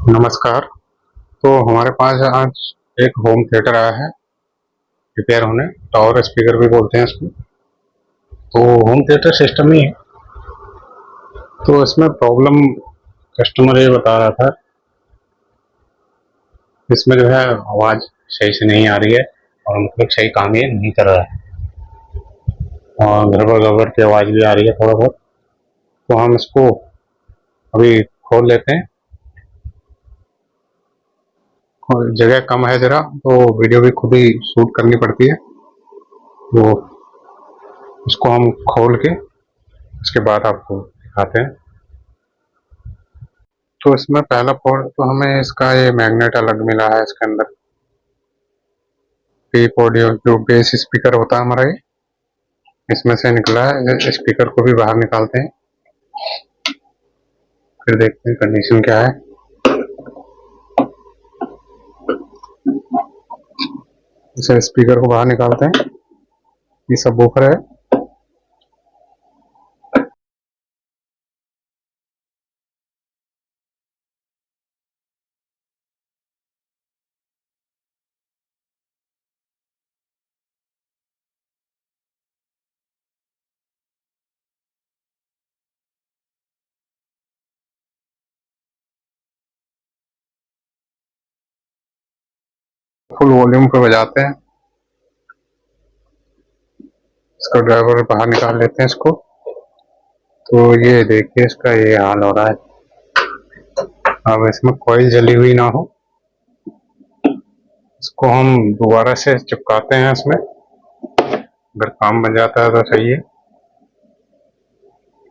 नमस्कार। तो हमारे पास आज एक होम थिएटर आया है रिपेयर होने। टावर स्पीकर भी बोलते हैं इसको। तो होम थिएटर सिस्टम ही है। तो इसमें प्रॉब्लम कस्टमर ये बता रहा था, इसमें जो है आवाज़ सही से नहीं आ रही है और मतलब सही काम ये नहीं कर रहा है और गड़बड़ गड़बड़ की आवाज़ भी आ रही है थोड़ा बहुत। तो हम इसको अभी खोल लेते हैं और जगह कम है ज़रा, तो वीडियो भी खुद ही शूट करनी पड़ती है। तो इसको हम खोल के उसके बाद आपको दिखाते हैं। तो इसमें पहला फॉल्ट तो हमें इसका ये मैग्नेट अलग मिला है। इसके अंदर टेप ऑडियो जो बेस स्पीकर होता है हमारा, ये इसमें से निकला है। स्पीकर को भी बाहर निकालते हैं, फिर देखते हैं कंडीशन क्या है। इसे स्पीकर को बाहर निकालते हैं। ये सबवूफर है। फुल वॉल्यूम पे बजाते हैं। इसका ड्राइवर बाहर निकाल लेते हैं इसको। तो ये देखिए इसका ये हाल हो रहा है। अब इसमें कॉइल जली हुई ना हो, इसको हम दोबारा से चिपकाते हैं इसमें। अगर काम बन जाता है तो सही है,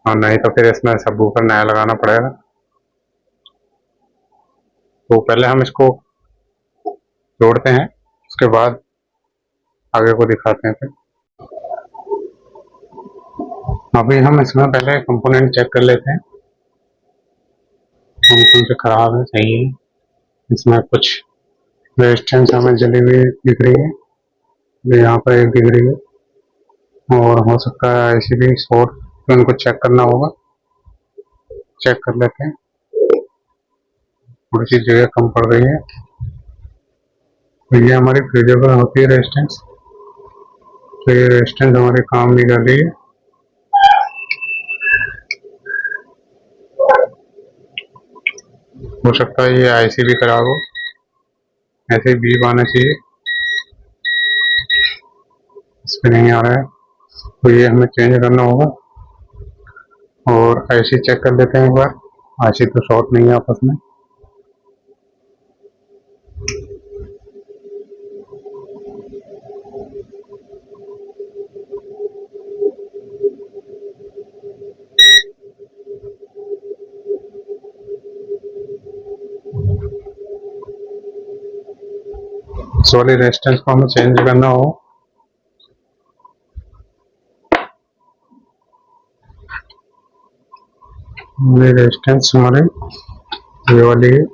और नहीं तो फिर इसमें सबवूफर नया लगाना पड़ेगा। तो पहले हम इसको जोड़ते हैं, उसके बाद आगे को दिखाते हैं। फिर अभी हम इसमें पहले कंपोनेंट चेक कर लेते हैं कौन कौन से खराब है सही है। इसमें कुछ रेजिस्टेंस हमें जली हुई दिख रही है, जो यहाँ पर एक दिख रही है, और हो सकता है ऐसी भी शॉर्ट, तो इनको चेक करना होगा। चेक कर लेते हैं। थोड़ी सी जगह कम पड़ रही है, तो ये हमारी फ्यूजेबल होती है रेजिस्टेंस। तो ये रेजिस्टेंस हमारे काम नहीं कर रही है। हो सकता है ये आईसी भी खराब हो, ऐसे बीप आना चाहिए, इस पर नहीं आ रहा है, तो ये हमें चेंज करना होगा। और आईसी चेक कर लेते हैं एक बार। आईसी तो शॉर्ट नहीं है आपस में। इस वाली रेजिस्टेंस को हमें चेंज करना हो। ये रेजिस्टेंस हमारे ये वाली है।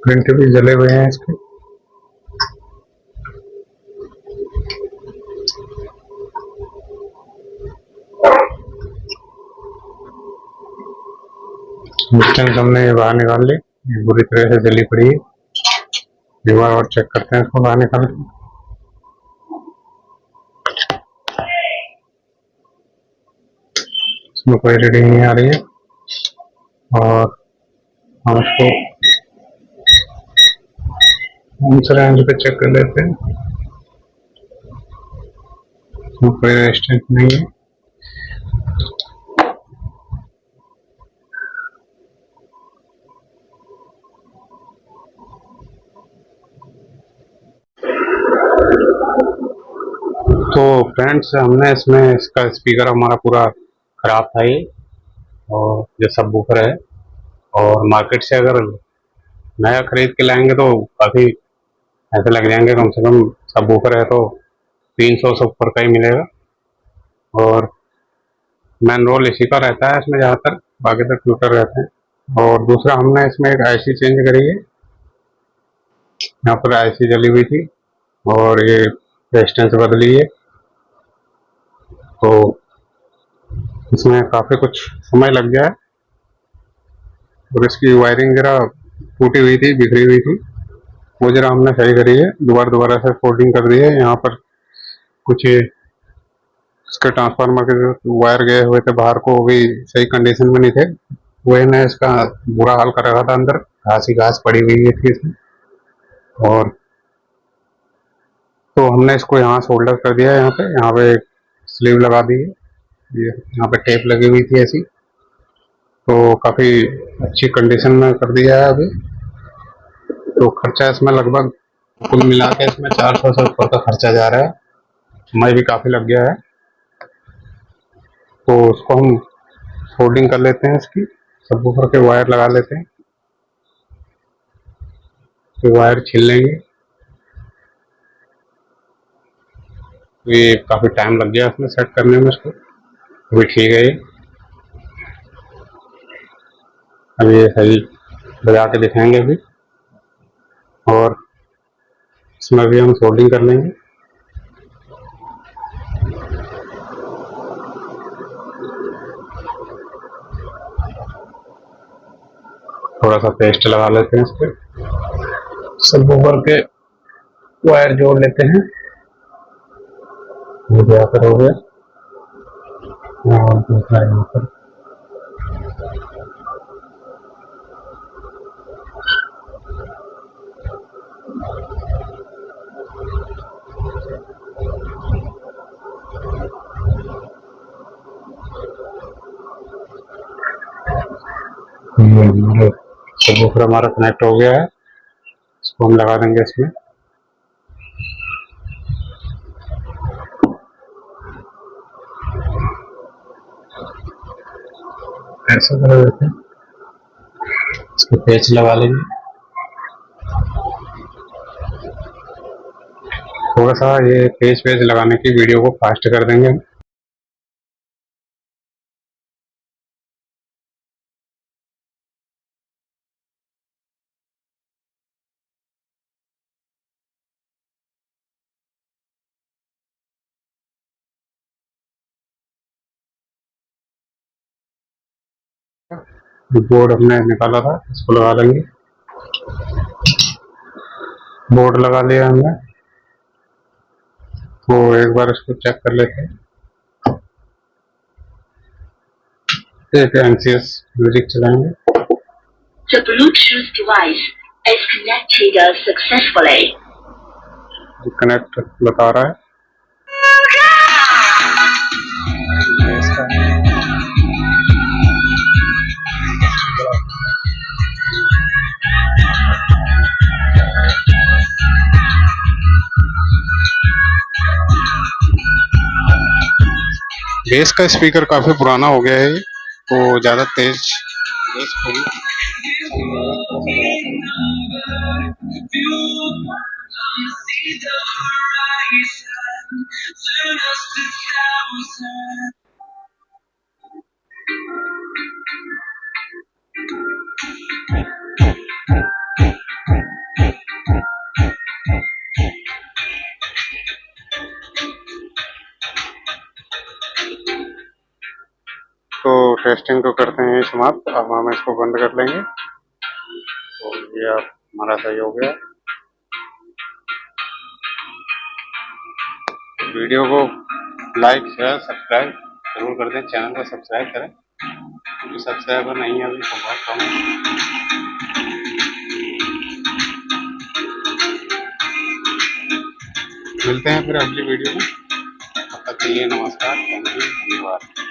प्रिंट भी जले हुए हैं इसके। रेजिस्टेंस हमने बाहर निकाल ली, बुरी तरह से जली पड़ी है। दीवार और चेक करते हैं इसको बाहर निकाल के। इसमें कोई रीडिंग नहीं आ रही है, और हम इसको दूसरे एंड पे चेक कर लेते हैं। इसमें कोई रेजिस्टेंस नहीं है। तो फ्रेंड्स, हमने इसमें इसका स्पीकर हमारा पूरा खराब था ये, और जो सबवूफर है, और मार्केट से अगर नया खरीद के लाएंगे तो काफ़ी ऐसे लग जाएंगे। कम से कम सबवूफर है तो 300 से ऊपर का ही मिलेगा। और मेन रोल इसी का रहता है इसमें ज़्यादातर, बाकी तो ट्यूटर रहते हैं। और दूसरा हमने इसमें एक आईसी चेंज करी है। यहाँ पर आईसी जली हुई थी और ये रेजिस्टेंस बदली है, तो इसमें काफ़ी कुछ समय लग गया है। और इसकी वायरिंग जरा टूटी हुई थी, बिखरी हुई थी, वो जरा हमने सही करी है, दोबारा से फोल्डिंग कर दी है। यहाँ पर कुछ इसके ट्रांसफार्मर के जो वायर गए हुए थे बाहर को, वो भी सही कंडीशन में नहीं थे, वही ने इसका बुरा हाल कर रखा था। अंदर घास ही घास पड़ी हुई थी इसमें। और तो हमने इसको यहाँ सोल्डर कर दिया है। यहाँ पे एक स्लीव लगा दी है, ये यहाँ पे टेप लगी हुई थी ऐसी, तो काफ़ी अच्छी कंडीशन में कर दिया है अभी। तो खर्चा इसमें लगभग कुल मिला के इसमें 400 से ऊपर का खर्चा जा रहा है, समय भी काफ़ी लग गया है। तो उसको हम फोल्डिंग कर लेते हैं, इसकी सबवूफर के वायर लगा लेते हैं, तो वायर छील लेंगे। तो ये काफ़ी टाइम लग गया इसमें सेट करने में, इसको अभी ठीक है ये। अभी ये सही बजा के दिखाएंगे अभी, और इसमें भी हम सोल्डिंग कर लेंगे। थोड़ा सा पेस्ट लगा लेते हैं इस पर, सबवूफर के वायर जोड़ लेते हैं। ये भी आकर हो गया, और दूसरा यहाँ पर सबवूफर हमारा कनेक्ट हो गया है। इसको हम लगा देंगे इसमें। ऐसा कर देते हैं, इसको पेच लगा लेंगे। थोड़ा सा ये पेच लगाने की वीडियो को फास्ट कर देंगे हम। बोर्ड हमने निकाला था, इसको लगा लेंगे। बोर्ड लगा लिया हमने, तो एक बार इसको चेक कर लेते हैं। एक एनसीएस म्यूजिक चलाएंगे। The Bluetooth device is connected successfully. Connect बता रहा है। बेस का स्पीकर काफी पुराना हो गया है, तो ज्यादा तेज बेस तो टेस्टिंग को करते हैं समाप्त। अब हम इसको बंद कर लेंगे। तो ये अब हमारा सही हो गया। वीडियो को लाइक शेयर सब्सक्राइब जरूर कर दें, चैनल को सब्सक्राइब करें, क्योंकि सब्सक्राइबर नहीं है अभी, तो बहुत कम है। मिलते हैं फिर अगली वीडियो में, तब तक के लिए नमस्कार, धन्यवाद।